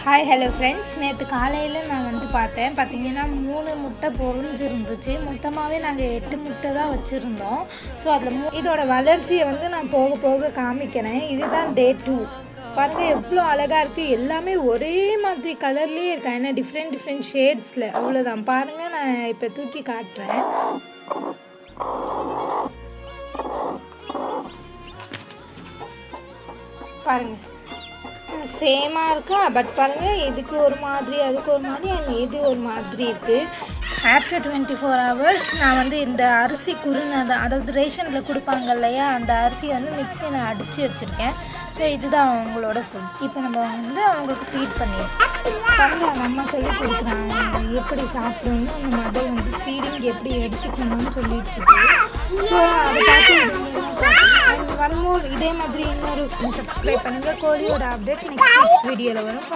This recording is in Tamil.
ஹாய் ஹலோ ஃப்ரெண்ட்ஸ், நேற்று காலையில் நான் வந்து பார்த்தீங்கன்னா 3 முட்டை பொரிஞ்சிருந்துச்சு. மொத்தமாகவே நாங்கள் 8 முட்டை தான் வச்சுருந்தோம். ஸோ அதில் இதோட வளர்ச்சியை வந்து நான் போக போக காமிக்கிறேன். இதுதான் டே 2. பாருங்கள் எவ்வளோ அழகாக இருக்குது. எல்லாமே ஒரே மாதிரி கலர்லேயே இருக்கா, ஏன்னா டிஃப்ரெண்ட் ஷேட்ஸில். அவ்வளோதான். பாருங்கள், நான் இப்போ தூக்கி காட்டுறேன். பாருங்கள், சேமாக இருக்கா. பட் பாருங்கள், இதுக்கு ஒரு மாதிரி, அதுக்கு ஒரு மாதிரி, இது ஒரு மாதிரி இருக்குது. ஆஃப்டர் 24 hours நான் வந்து இந்த அரிசி அதாவது ரேஷனில் கொடுப்பாங்க இல்லையா, அந்த அரிசியை வந்து மிக்ஸியில் அடித்து வச்சுருக்கேன். ஸோ இதுதான் அவங்களோட ஃபுட். இப்போ நம்ம வந்து அவங்களுக்கு ஃபீட் பண்ணிடுறோம். பாருங்கள், அவங்க அம்மா சொல்லி கொடுக்குறாங்க எப்படி சாப்பிடணும், அந்த மதர் வந்து ஃபீடிங் எப்படி எடுத்துக்கணும்னு சொல்லிட்டு இருக்கு. ஸோ அதை பார்த்து வரும்போது இதே மாதிரி இன்னொரு சப்ஸ்கிரைப் பண்ணுங்கள். கோழியோட அப்டேட் நெக்ஸ்ட் வீடியோவில் வரும்.